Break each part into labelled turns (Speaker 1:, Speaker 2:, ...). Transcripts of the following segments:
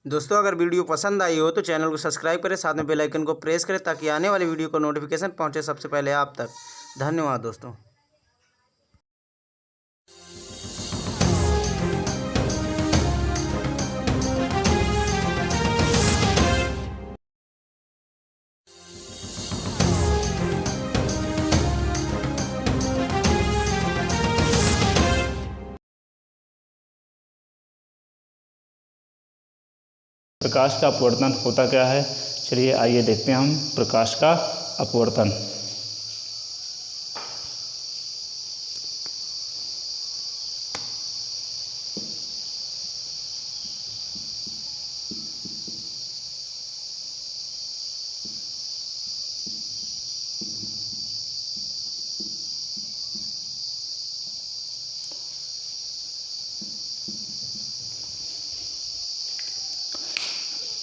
Speaker 1: दोस्तों अगर वीडियो पसंद आई हो तो चैनल को सब्सक्राइब करें, साथ में बेल आइकन को प्रेस करें ताकि आने वाली वीडियो का नोटिफिकेशन पहुंचे सबसे पहले आप तक। धन्यवाद दोस्तों।
Speaker 2: प्रकाश का अपवर्तन होता क्या है? चलिए आइए देखते हैं हम प्रकाश का अपवर्तन।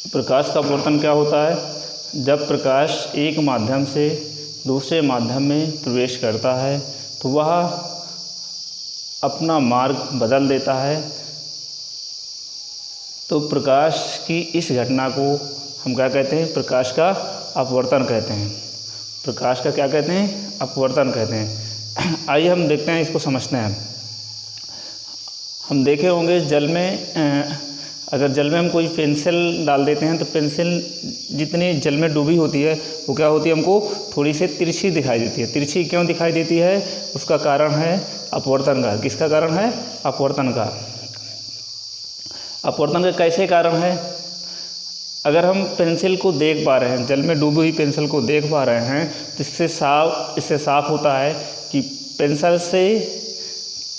Speaker 2: प्रकाश का अपवर्तन क्या होता है? जब प्रकाश एक माध्यम से दूसरे माध्यम में प्रवेश करता है तो वह अपना मार्ग बदल देता है। तो प्रकाश की इस घटना को हम क्या कहते हैं? प्रकाश का अपवर्तन कहते हैं। प्रकाश का क्या कहते हैं? अपवर्तन कहते हैं। आइए हम देखते हैं, इसको समझते हैं। हम देखे होंगे जल में अगर जल में हम कोई पेंसिल डाल देते हैं तो पेंसिल जितनी जल में डूबी होती है वो क्या होती है? हमको थोड़ी सी तिरछी दिखाई देती है। तिरछी क्यों दिखाई देती है? उसका कारण है अपवर्तन का। किसका कारण है? अपवर्तन का। अपवर्तन का कैसे कारण है? अगर हम पेंसिल को देख पा रहे हैं, जल में डूबी हुई पेंसिल को देख पा रहे हैं तो इससे साफ होता है कि पेंसिल से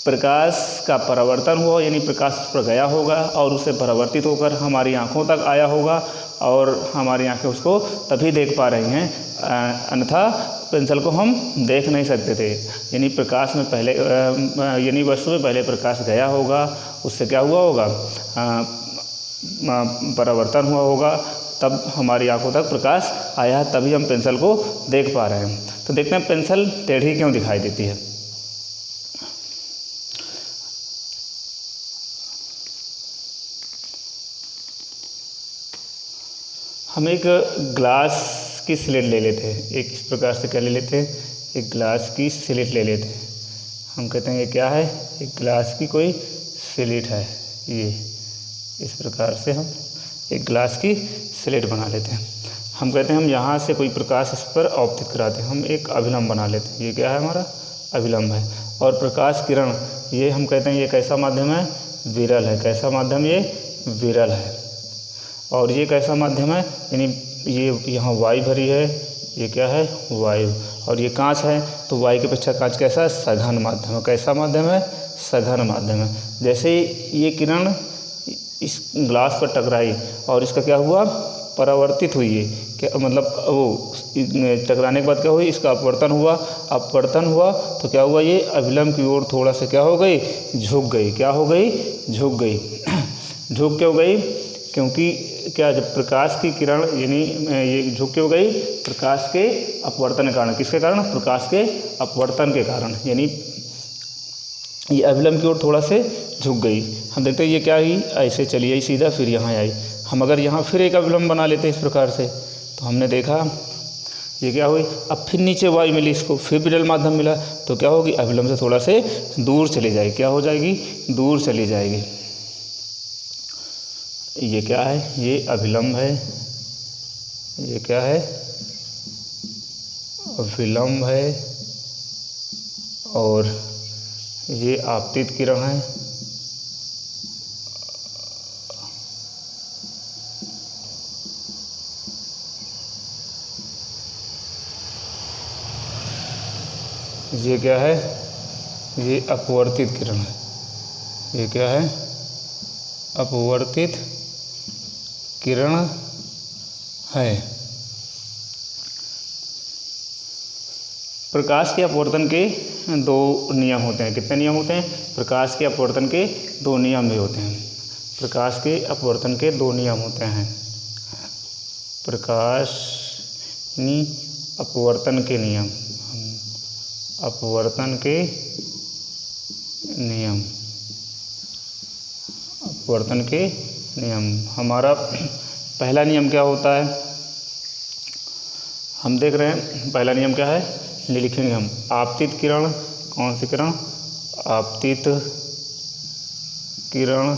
Speaker 2: प्रकाश का परावर्तन हुआ, यानी प्रकाश उस पर गया होगा और उससे परावर्तित होकर हमारी आँखों तक आया होगा और हमारी आँखें उसको तभी देख पा रही हैं, अन्यथा पेंसिल को हम देख नहीं सकते थे। यानी प्रकाश में पहले यानी वस्तु में पहले प्रकाश गया होगा, उससे क्या हुआ होगा? परावर्तन हुआ होगा, तब हमारी आँखों तक प्रकाश आया, तभी हम पेंसिल को देख पा रहे हैं। तो देखते हैं पेंसिल टेढ़ी क्यों दिखाई देती है। हम एक ग्लास की स्लेट ले लेते हैं। एक इस प्रकार से क्या ले लेते हैं? एक ग्लास की स्लेट ले लेते हैं। हम कहते हैं ये क्या है? एक ग्लास की कोई स्लेट है। ये इस प्रकार से हम एक ग्लास की स्लेट बना लेते हैं। हम कहते हैं हम यहाँ से कोई प्रकाश इस पर आपतित कराते हैं। हम एक अभिलंब बना लेते हैं। ये क्या है? हमारा अभिलंब है। और प्रकाश किरण, ये हम कहते हैं ये कैसा माध्यम है? विरल है। कैसा माध्यम? ये विरल है। और ये कैसा माध्यम है? यानी ये यहाँ वायु भरी है, ये क्या है? वायु। और ये कांच है, तो वायु के अपेक्षा कांच कैसा है? सघन माध्यम है। कैसा माध्यम है? सघन माध्यम है। जैसे ये किरण इस ग्लास पर टकराई और इसका क्या हुआ? परावर्तित हुई है। क्या मतलब वो टकराने के बाद क्या हुई? इसका अपवर्तन हुआ। अपवर्तन हुआ तो क्या हुआ? ये अभिलंब की ओर थोड़ा सा क्या हो गई? झुक गई। क्या हो गई? झुक गई। झुक क्यों गई? क्योंकि क्या, जब प्रकाश की किरण यानी ये झुक क्यों गई? प्रकाश के अपवर्तन के कारण। किसके कारण? प्रकाश के अपवर्तन के कारण। यानी ये अभिलंब की ओर थोड़ा से झुक गई। हम देखते हैं ये क्या हुई? ऐसे चली आई सीधा, फिर यहाँ आई। हम अगर यहाँ फिर एक अभिलंब बना लेते हैं इस प्रकार से, तो हमने देखा ये क्या हुई? अब फिर नीचे वायु मिली, इसको फिर विरल माध्यम मिला, तो क्या होगी? अभिलंब से थोड़ा से दूर चली जाएगी। क्या हो जाएगी? दूर चली जाएगी। ये क्या है? ये अभिलंब है। ये क्या है? अभिलंब है। और ये आपतित किरण है। ये क्या है? ये अपवर्तित किरण है। ये क्या है? अपवर्तित किरण है। प्रकाश के अपवर्तन के दो नियम होते हैं। कितने नियम होते हैं? प्रकाश के अपवर्तन के दो नियम भी होते हैं। प्रकाश के अपवर्तन के दो नियम होते हैं। प्रकाश अपवर्तन के नियम, अपवर्तन के नियम, अपवर्तन के नियम। हमारा पहला नियम क्या होता है, हम देख रहे हैं पहला नियम क्या है, लिखेंगे हम। आपतित किरण, कौन सी किरण, आपतित किरण,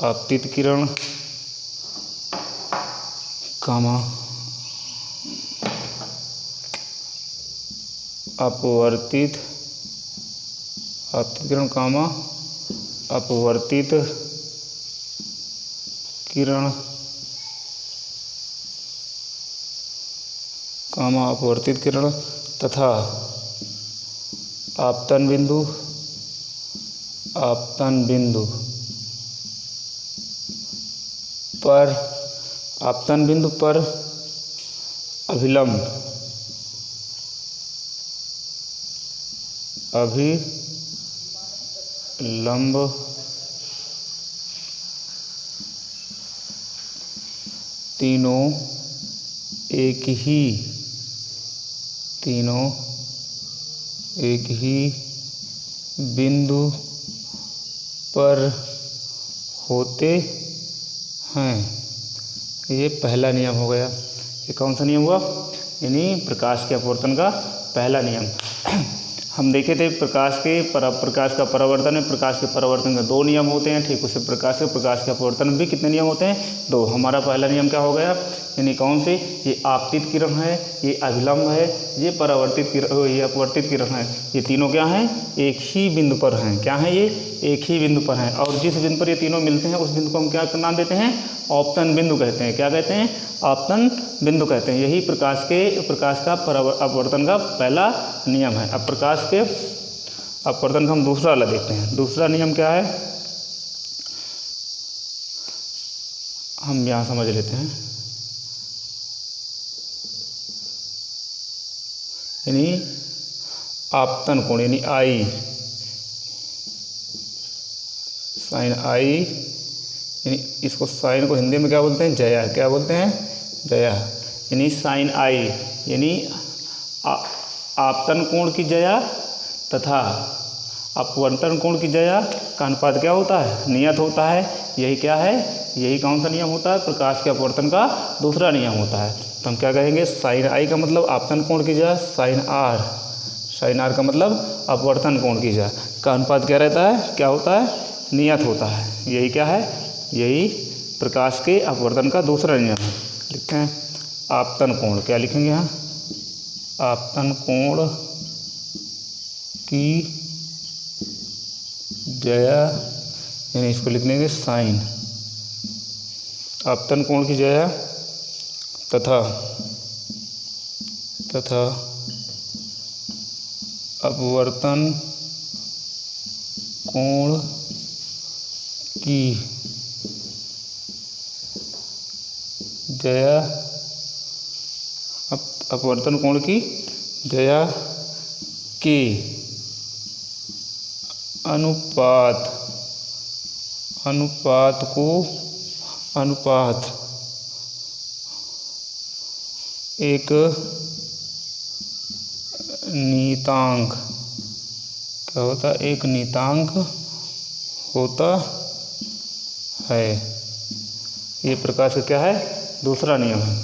Speaker 2: आपतित किरण कामा अपवर्तित, आपतित किरण कामा अपवर्तित किरण कामा अपवर्तित किरण तथा आपतन बिंदु, आपतन बिंदु पर, आपतन बिंदु पर अभिलंब, अभिलंब तीनों एक ही बिंदु पर होते हैं। ये पहला नियम हो गया। ये कौन सा नियम हुआ, यानी प्रकाश के अपवर्तन का पहला नियम। हम देखे थे प्रकाश का परावर्तन में, प्रकाश के परावर्तन के 2 नियम होते हैं, ठीक उसी प्रकार से प्रकाश के अपवर्तन में भी कितने नियम होते हैं, 2। हमारा पहला नियम क्या हो गया, यानी कौन से, ये आपतित किरण है, ये अभिलंब है, ये परावर्तित किरण, ये अपवर्तित किरण है, ये तीनों क्या हैं, एक ही बिंदु पर हैं। क्या है, ये एक ही बिंदु पर हैं। और जिस बिंदु पर ये तीनों मिलते हैं उस बिंदु को हम क्या नाम देते हैं, आपतन बिंदु कहते हैं। क्या कहते हैं, आपतन बिंदु कहते हैं। यही प्रकाश का अपवर्तन का पहला नियम है। अब प्रकाश के अपवर्तन का हम दूसरा वाला देखते हैं। दूसरा नियम क्या है, हम यहाँ समझ लेते हैं। यानी आपतन कोण, यानी आई, साइन आई, यानी इसको साइन को हिंदी में क्या बोलते हैं, जया। क्या बोलते हैं, जया। यानी साइन आई यानी आपतन कोण की जया तथा अपवर्तन कोण की जया का अनुपात क्या होता है, नियत होता है। यही क्या है, यही कौन सा नियम होता है, प्रकाश के अपवर्तन का दूसरा नियम होता है। तो हम क्या कहेंगे, साइन आई का मतलब आपतन कोण की जया, साइन आर का मतलब अपवर्तन कोण की जया का अनुपात क्या रहता है, क्या होता है, नियत होता है। यही क्या है, यही प्रकाश के अपवर्तन का दूसरा नियम है। लिखते हैं आपतन कोण, क्या लिखेंगे यहाँ, आपतन कोण की जया, यानी इसको लिख लेंगे साइन, आपतन कोण की जया तथा अपवर्तन कोण की जया, अपवर्तन कोण की जया के अनुपात एक नियतांक, क्या होता है, एक नियतांक होता है। ये प्रकाश का क्या है, दूसरा नियम है।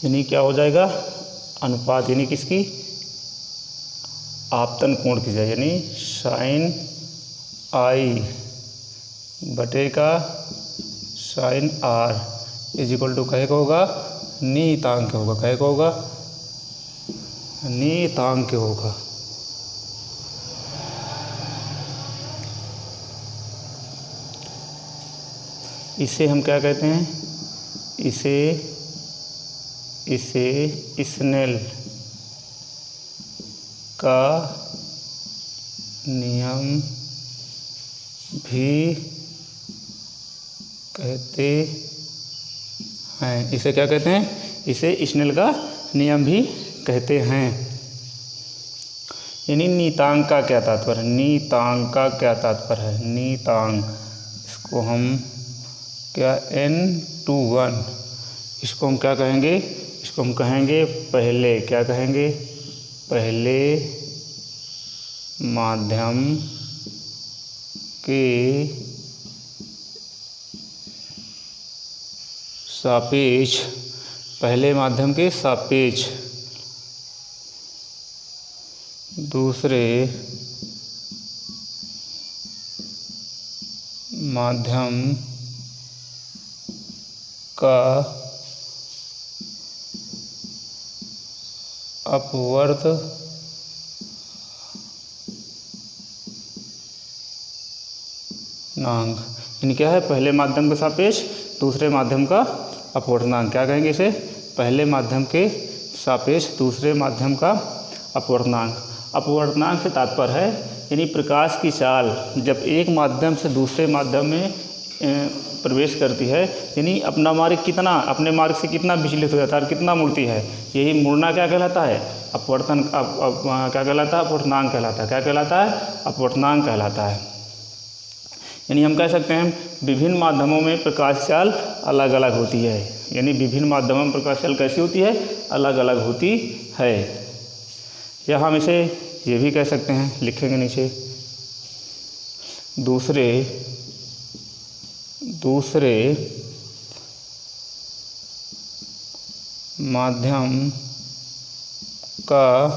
Speaker 2: यानी क्या हो जाएगा, अनुपात यानी किसकी, आपतन कोण की जया, यानी साइन आई बटे का sine r is equal to कहे का होगा, नियतांक होगा। कहे का होगा, नियतांक होगा। इसे हम क्या कहते हैं, इसे स्नेल का नियम भी कहते हैं। इसे क्या कहते हैं, इसे स्नेल का नियम भी कहते हैं। यानी नियतांक का क्या तात्पर्य है, नियतांक का क्या तात्पर्य है, नियतांक, को हम क्या N21, इसको हम क्या कहेंगे, इसको हम कहेंगे पहले, क्या कहेंगे, पहले माध्यम के सापेक्ष, पहले माध्यम के सापेक्ष दूसरे माध्यम का अपवर्तनांक, यानी क्या है, पहले माध्यम के सापेक्ष दूसरे माध्यम का अपवर्तनांक, क्या कहेंगे इसे, पहले माध्यम के सापेक्ष दूसरे माध्यम का अपवर्तनांक। अपवर्तनांक से तात्पर्य है यानी प्रकाश की चाल जब एक माध्यम से दूसरे माध्यम में प्रवेश करती है, यानी अपना मार्ग कितना, अपने मार्ग से कितना विचलित हो जाता है और कितना मुड़ती है, यही मुड़ना क्या कहलाता है, अपवर्तन, क्या कहलाता है, अपवर्तनांक कहलाता है, क्या कहलाता है, अपवर्तनांक कहलाता है। यानी हम कह सकते हैं विभिन्न माध्यमों में प्रकाश चाल अलग अलग होती है, यानी विभिन्न माध्यमों में प्रकाश चाल कैसी होती है, अलग अलग होती है। या हम इसे ये भी कह सकते हैं, लिखेंगे नीचे, दूसरे माध्यम का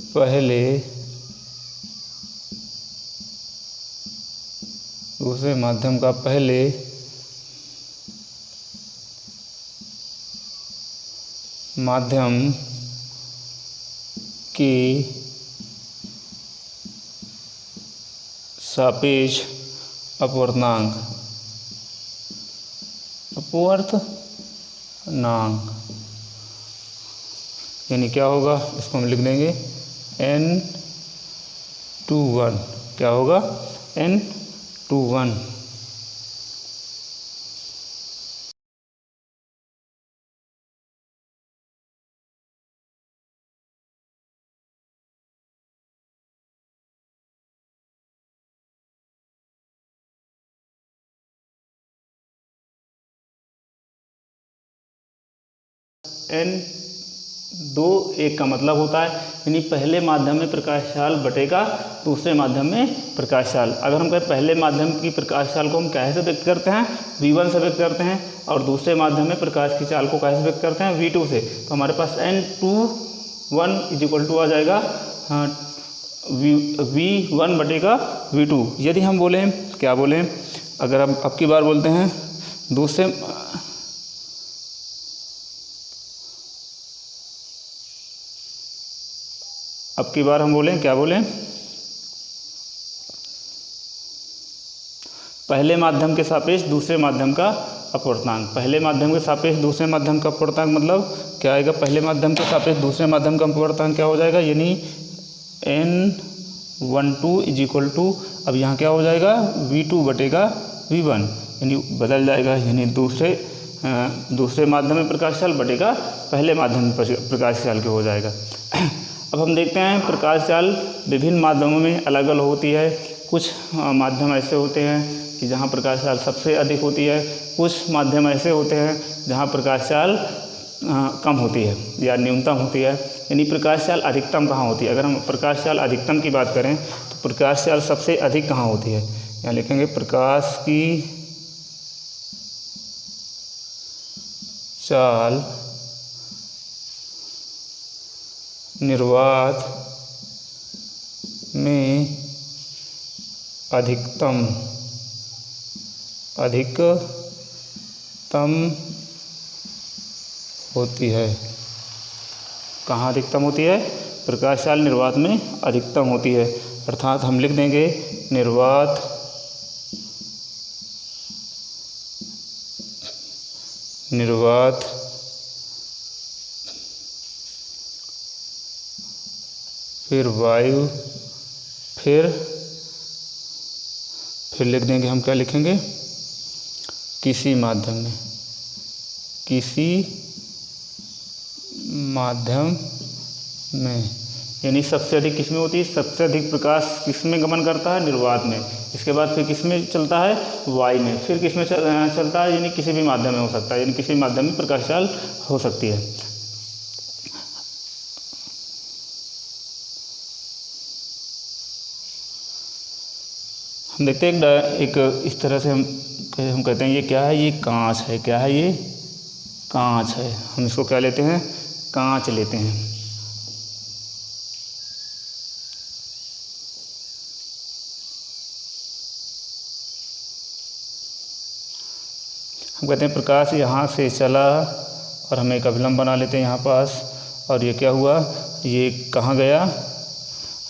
Speaker 2: पहले, दूसरे माध्यम का पहले माध्यम की सापेक्ष अपवर्तनांक, यानी क्या होगा, इसको हम लिख देंगे N21, क्या होगा, N21। N21 का मतलब होता है यानी पहले माध्यम में प्रकाश चाल बटेगा दूसरे माध्यम में प्रकाश चाल। अगर हम कहें पहले माध्यम की प्रकाश चाल को हम कैसे व्यक्त करते हैं, V1 से व्यक्त करते हैं, और दूसरे माध्यम में प्रकाश की चाल को कैसे व्यक्त करते हैं, V2 से। तो हमारे पास N21 = आ जाएगा V1 बटेगा V2। यदि हम बोलें, क्या बोलें, अगर हम अब की बार बोलते हैं दूसरे, अब की बार हम बोलें, क्या बोलें, पहले माध्यम के सापेक्ष दूसरे माध्यम का अपवर्तनांक, पहले माध्यम के सापेक्ष दूसरे माध्यम का अपवर्तनांक मतलब क्या आएगा, पहले माध्यम के सापेक्ष दूसरे माध्यम का अपवर्तनांक क्या हो जाएगा, यानी N12 = अब यहाँ क्या हो जाएगा, V2 बटेगा V1, यानी बदल जाएगा, यानी दूसरे माध्यम में प्रकाश चाल बटेगा पहले माध्यम में प्रकाश चाल के हो जाएगा। अब हम देखते हैं प्रकाश चाल विभिन्न माध्यमों में अलग अलग होती है। कुछ माध्यम ऐसे होते हैं कि जहाँ प्रकाश चाल सबसे अधिक होती है, कुछ माध्यम ऐसे होते हैं जहाँ प्रकाश चाल कम होती है या न्यूनतम होती है। यानी प्रकाश चाल अधिकतम कहाँ होती है, अगर हम प्रकाश चाल अधिकतम की बात करें तो प्रकाश चाल सबसे अधिक कहाँ होती है, यहाँ लिखेंगे प्रकाश की चाल निर्वात में अधिकतम होती है। कहाँ अधिकतम होती है, प्रकाश चाल निर्वात में अधिकतम होती है, अर्थात हम लिख देंगे निर्वात फिर वायु फिर लिख देंगे, हम क्या लिखेंगे, किसी माध्यम में, यानी सबसे अधिक किस में होती है, सबसे अधिक प्रकाश किस में गमन करता है, निर्वात में। इसके बाद फिर किस में चलता है, वाई में, फिर किस में चलता है, यानी किसी भी माध्यम में हो सकता है, यानी किसी भी माध्यम में प्रकाश चाल हो सकती है। हम देखते हैं एक इस तरह से हम कहते हैं ये क्या है, ये कांच है, क्या है ये, कांच है। हम इसको क्या लेते हैं, कांच लेते हैं। हम कहते हैं प्रकाश यहाँ से चला और हम एक अभिलंब बना लेते हैं यहाँ पास, और ये क्या हुआ, ये कहाँ गया,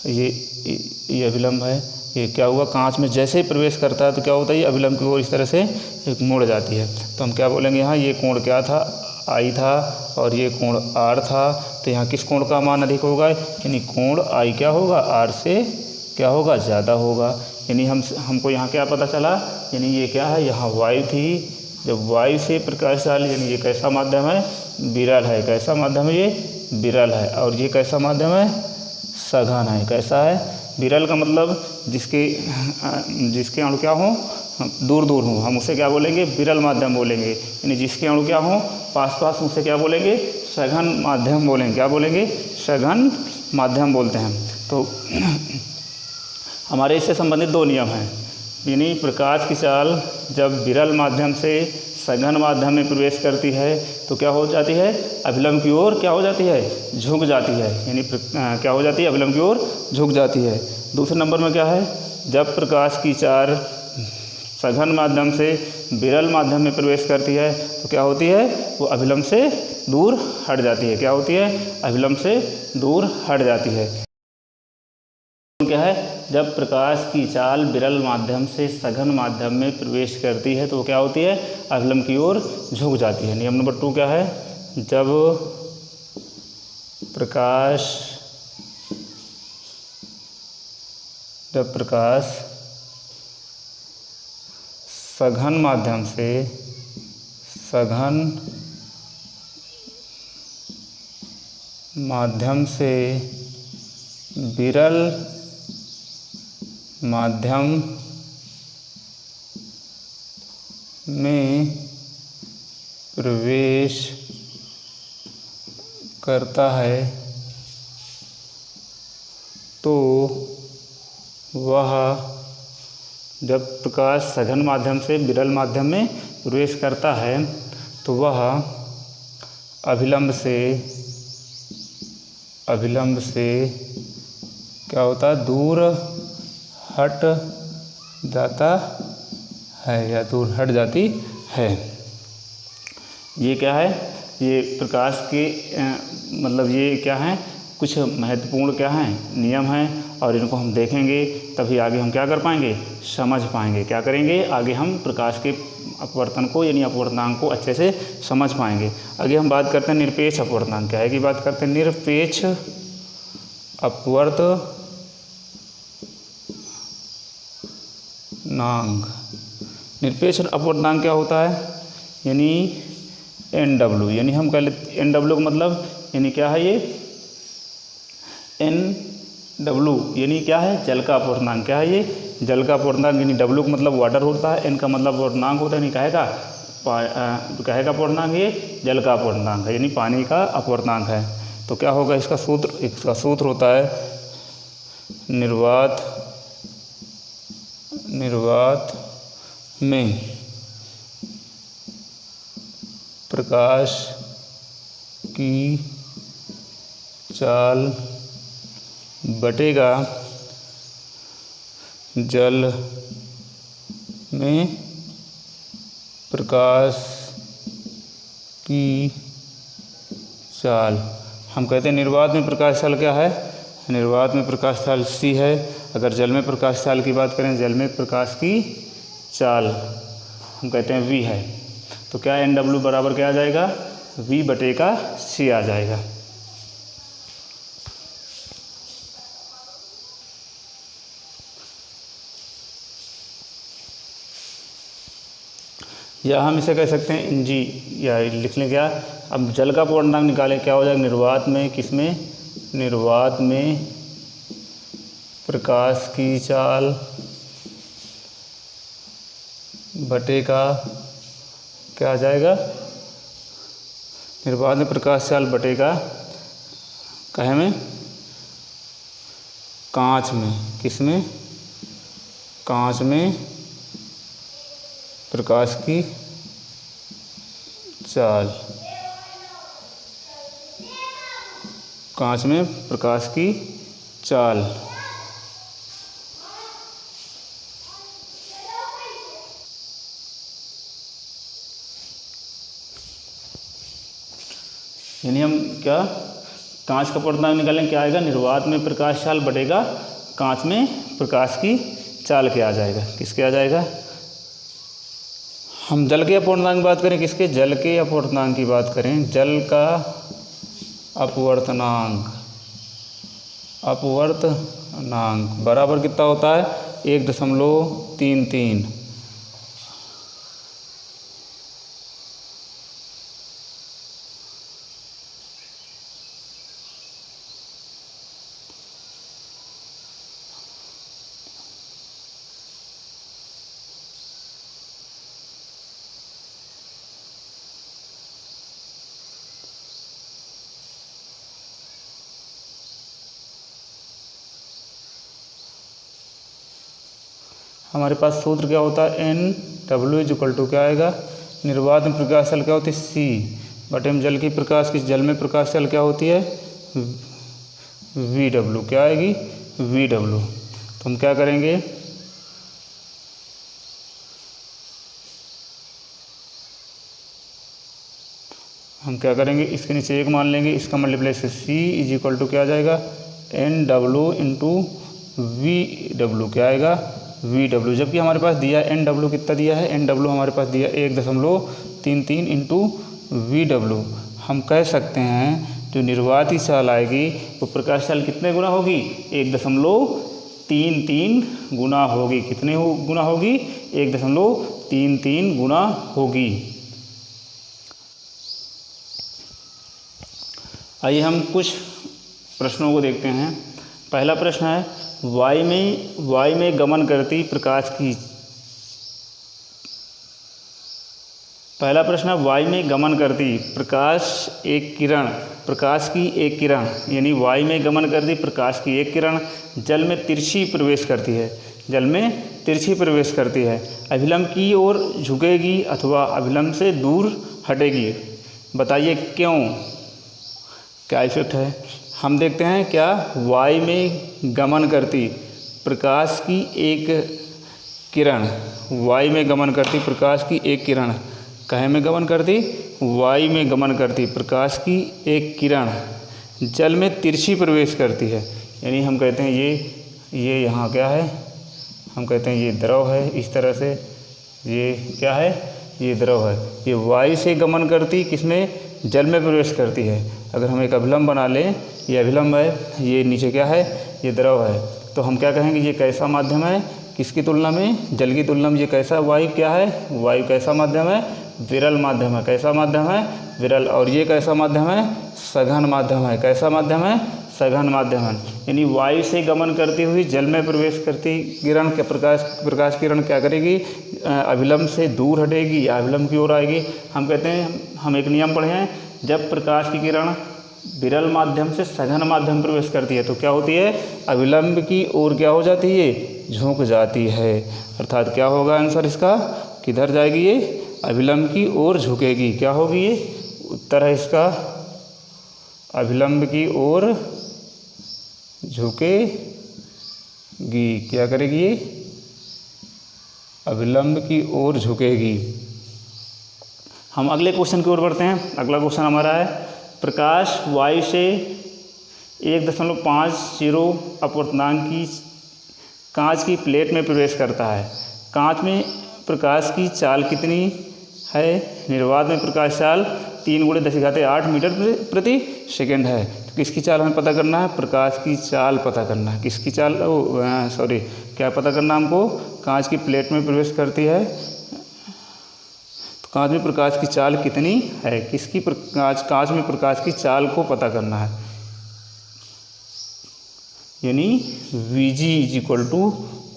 Speaker 2: ये अभिलंब है, ये क्या हुआ, कांच में जैसे ही प्रवेश करता है तो क्या होता है, ये अभिलंब की ओर इस तरह से एक मुड़ जाती है। तो हम क्या बोलेंगे, यहाँ ये कोण क्या था, आई था, और ये कोण आर था। तो यहाँ किस कोण का मान अधिक होगा, यानी कोण आई क्या होगा, आर से क्या होगा, ज़्यादा होगा। यानी हमको यहाँ क्या पता चला, यानी ये क्या है, यहाँ वायु थी, जब वायु से प्रकाश चाल, यानी ये कैसा माध्यम है, विरल है। कैसा माध्यम है, ये विरल है। और ये कैसा माध्यम है, सघन है। कैसा है, विरल का मतलब जिसके अणु क्या हों, दूर दूर हों, हम उसे क्या बोलेंगे, विरल माध्यम बोलेंगे। यानी जिसके अणु क्या हों, पास पास, उसे क्या बोलेंगे, सघन माध्यम बोलेंगे। क्या बोलेंगे, सघन माध्यम बोलते हैं। तो हमारे इससे संबंधित दो नियम हैं। यानी प्रकाश की चाल जब विरल माध्यम से सघन माध्यम में प्रवेश करती है तो क्या हो जाती है, अभिलंब की ओर क्या हो जाती है, झुक जाती है। यानी क्या हो जाती है, अभिलंब की ओर झुक जाती है। दूसरे नंबर में क्या है, जब प्रकाश की चाल सघन माध्यम से विरल माध्यम में प्रवेश करती है तो क्या होती है, वो अभिलंब से दूर हट जाती है। क्या होती है, अभिलंब से दूर हट जाती है। क्या है, जब प्रकाश की चाल विरल माध्यम से सघन माध्यम में प्रवेश करती है तो क्या होती है, अभिलंब की ओर झुक जाती है। नियम नंबर 2 क्या है, जब प्रकाश सघन माध्यम से विरल माध्यम में प्रवेश करता है तो वह, जब प्रकाश सघन माध्यम से विरल माध्यम में प्रवेश करता है तो वह अभिलंब से क्या होता है, दूर हट जाता है या दूर हट जाती है। ये क्या है, ये प्रकाश के मतलब ये क्या है, कुछ महत्वपूर्ण क्या हैं, नियम हैं, और इनको हम देखेंगे तभी आगे हम क्या कर पाएंगे, समझ पाएंगे। क्या करेंगे, आगे हम प्रकाश के अपवर्तन को यानी अपवर्तनांक को अच्छे से समझ पाएंगे। आगे हम बात करते हैं निरपेक्ष अपवर्तनांक क्या है, कि बात करते हैं निरपेक्ष अपवर्तनांक। निरपेक्ष अपवर्तनांक क्या होता है, यानी NW, यानी हम कह लेते NW का मतलब यानी क्या है, ये NW यानी क्या है, जल का अपवर्तनांक। क्या है ये, जल का अपवर्तनांक। यानी W का मतलब वाटर होता है, N का मतलब अपवर्तनांक होता है, यानी काहे का अपवर्तनांक, ये जल का अपवर्तनांक है, यानी पानी का अपवर्तनांक है। तो क्या होगा इसका सूत्र होता है निर्वात में प्रकाश की चाल बटेगा जल में प्रकाश की चाल। हम कहते हैं निर्वात में प्रकाश चाल क्या है, निर्वात में प्रकाश चाल C है। अगर जल में प्रकाश चाल की बात करें, जल में प्रकाश की चाल हम कहते हैं V है। तो क्या NW बराबर क्या आ जाएगा, V/C आ जाएगा। या हम इसे कह सकते हैं NG, या लिख लें क्या, अब जल का अपवर्तनांक निकालें, क्या हो जाएगा, निर्वात में, किसमें, निर्वात में प्रकाश की चाल बटे का क्या आ जाएगा, निर्वात में प्रकाश चाल बटे का काहे में, कांच में, किस में, कांच में प्रकाश की चाल, कांच में प्रकाश की चाल। यानी हम क्या, कांच का पूर्णांक निकालें, क्या आएगा, निर्वात में प्रकाश चाल बटेगा कांच में प्रकाश की चाल क्या आ जाएगा, किसके आ जाएगा। हम जल के अपूर्णांक की बात करें, किसके, जल के अपूर्णांक की बात करें, जल का अपवर्तनांक, अपवर्तनांक बराबर कितना होता है, 1.33। हमारे पास सूत्र क्या होता है, NW इक्वल टू क्या आएगा, निर्वात में प्रकाश चाल क्या होती है, C बटे में जल की प्रकाश की, जल में प्रकाश चाल क्या होती है, VW, क्या आएगी, VW। तो हम क्या करेंगे, इसके नीचे 1 मान लेंगे, इसका मल्टीप्लाई से C इज इक्वल टू क्या आ जाएगा, NW इंटू VW, क्या आएगा, VW। जबकि हमारे पास दिया NW कितना दिया है, NW हमारे पास दिया 1.33 इंटू VW। हम कह सकते हैं जो निर्वाती चाल आएगी वो प्रकाश चाल कितने गुना होगी, 1.33 गुना होगी। कितने गुना होगी, 1.33 गुना होगी। आइए हम कुछ प्रश्नों को देखते हैं। पहला प्रश्न है, वायु में गमन करती प्रकाश की, पहला प्रश्न है, वायु में गमन करती प्रकाश की एक किरण, यानी वायु में गमन करती प्रकाश की एक किरण जल में तिरछी प्रवेश करती है, अभिलंब की ओर झुकेगी अथवा अभिलंब से दूर हटेगी, बताइए क्यों, क्या इफेक्ट है। हम देखते हैं क्या, वायु में गमन करती प्रकाश की एक किरण, वायु में गमन करती प्रकाश की एक किरण, काहे में गमन करती, वायु में गमन करती प्रकाश की एक किरण जल में तिरछी प्रवेश करती है। यानी हम कहते हैं ये यहाँ क्या है, हम कहते हैं ये द्रव है, इस तरह से ये क्या है, ये द्रव है, ये वायु से गमन करती किसमें, जल में प्रवेश करती है। अगर हम एक अभिलंब बना लें, ये अभिलंब है, ये नीचे क्या है, ये द्रव है, तो हम क्या कहेंगे, ये कैसा माध्यम है, किसकी तुलना में, जल की तुलना में ये कैसा, वायु क्या है, वायु कैसा माध्यम है, विरल माध्यम है, कैसा माध्यम है, विरल। और ये कैसा माध्यम है, सघन माध्यम है, कैसा माध्यम है, सघन माध्यम है। यानी वायु से गमन करती हुई जल में प्रवेश करती किरण के प्रकाश किरण क्या करेगी, अभिलंब से दूर हटेगी या अभिलंब की ओर आएगी। हम कहते हैं, हम एक नियम पढ़े हैं, जब प्रकाश की किरण विरल माध्यम से सघन माध्यम प्रवेश करती है तो क्या होती है, अभिलंब की ओर क्या हो जाती है, झुक जाती है। अर्थात क्या होगा आंसर इसका, किधर जाएगी, ये अभिलंब की ओर झुकेगी। क्या होगी ये, उत्तर है इसका, अभिलंब की ओर झुकेगी। क्या करेगी ये, अभिलंब की ओर झुकेगी। हम अगले क्वेश्चन की ओर बढ़ते हैं। अगला क्वेश्चन हमारा है, प्रकाश वायु से 1.50 अपवर्तनांक की कांच की प्लेट में प्रवेश करता है, कांच में प्रकाश की चाल कितनी है, निर्वात में प्रकाश चाल 3 × 10⁸ मीटर प्रति सेकेंड है। तो किसकी चाल हमें पता करना है, प्रकाश की चाल पता करना है। किसकी चाल, क्या पता करना हमको, कांच की प्लेट में प्रवेश करती है तो कांच में प्रकाश की चाल कितनी है, किसकी कांच में प्रकाश की चाल को पता करना है। यानी Vg is equal to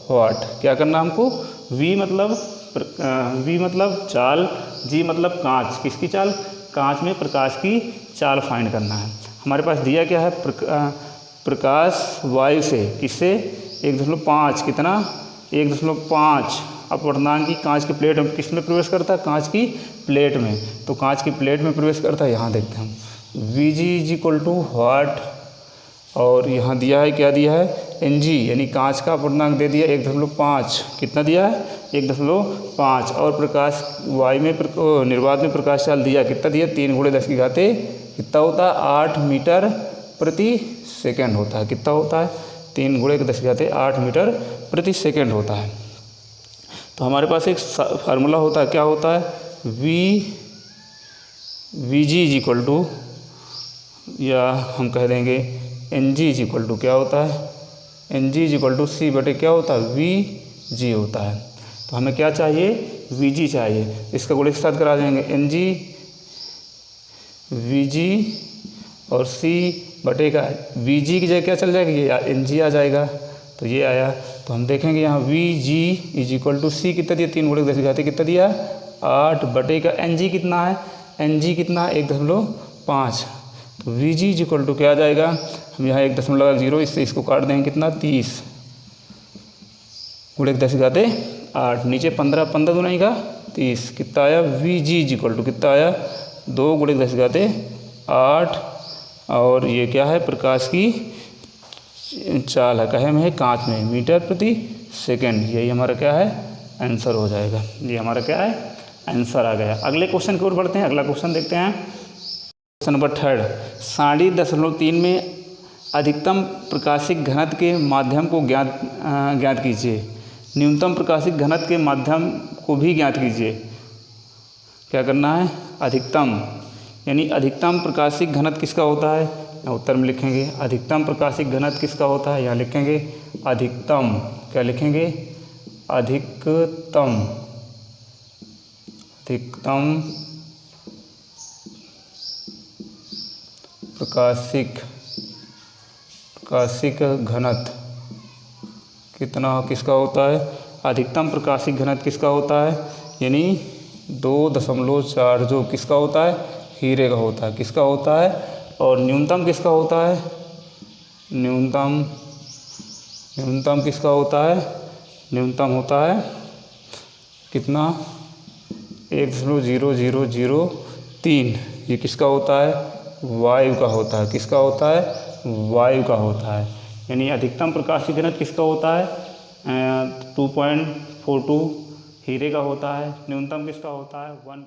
Speaker 2: what, क्या करना हमको, V मतलब वी मतलब चाल, जी मतलब कांच, किसकी चाल, कांच में प्रकाश की चाल फाइंड करना है। हमारे पास दिया क्या है, प्रकाश वायु से किससे 1.5 कितना 1.5 अपवर्तनांक की कांच की प्लेट में किस में प्रवेश करता है, कांच की प्लेट में। तो कांच की प्लेट में प्रवेश करता है, यहाँ देखते हैं हम V G is equal to what, और यहाँ दिया है क्या दिया है एन जी, यानी कांच का अपवर्तनांक दे दिया 1.5, कितना दिया है 1.5, और प्रकाश वायु में निर्वात में प्रकाश चाल दिया कितना दिया 3 × 10 की घाते कितना होता है 8 मीटर प्रति सेकंड होता है। कितना होता है 3 × 10 की घाते 8 मीटर प्रति सेकंड होता है। तो हमारे पास एक फार्मूला होता है, क्या होता है V G is equal to, या हम कह देंगे N G is equal to क्या होता है, N G is equal to C बटे क्या होता है वी जी होता है। तो हमें क्या चाहिए वी जी चाहिए, इसका गुणे के साथ करा देंगे एन जी वी जी और सी बटे का वी जी की जगह क्या चल जाएगा, ये एन जी आ जाएगा। तो ये आया, तो हम देखेंगे यहाँ V G is equal to C कितना दिया 3 × 10 की घाते कितना दिया 8 बटे का एन जी कितना है, एन जी कितना है 1.5। तो V G is equal to क्या आ जाएगा, हम यहाँ 1.0 इससे इसको काट देंगे कितना 30 × 10 की घाते 8, नीचे 15 15 दूनी का 30, कितना आया V G is equal to कितना आया 2 × 10 की घाते 8, और ये क्या है प्रकाश की चाल है, कहे में है कांच में मीटर प्रति सेकंड। यही हमारा क्या है आंसर हो जाएगा, ये हमारा क्या है आंसर आ गया। अगले क्वेश्चन की ओर बढ़ते हैं, अगला क्वेश्चन देखते हैं। क्वेश्चन नंबर 3, 3.5 में अधिकतम प्रकाशिक घनत्व के माध्यम को ज्ञात कीजिए, न्यूनतम प्रकाशिक घनत्व के माध्यम को भी ज्ञात कीजिए। क्या करना है, अधिकतम यानी अधिकतम प्रकाशिक घनत्व किसका होता है, यहाँ उत्तर में लिखेंगे अधिकतम प्रकाशिक घनत्व किसका होता है, यहाँ लिखेंगे अधिकतम, क्या लिखेंगे अधिकतम प्रकाशिक घनत्व कितना किसका होता है, अधिकतम प्रकाशिक घनत्व किसका होता है, यानी 2.4 जो किसका होता है हीरे का होता है, किसका होता है, और न्यूनतम किसका होता है, न्यूनतम किसका होता है, न्यूनतम होता है कितना 1.0003, ये किसका होता है वायु का होता है, किसका होता है वायु का होता है। यानी अधिकतम प्रकाशिक घनत्व किसका होता है 2.42 हीरे का होता है, न्यूनतम किसका होता है 1.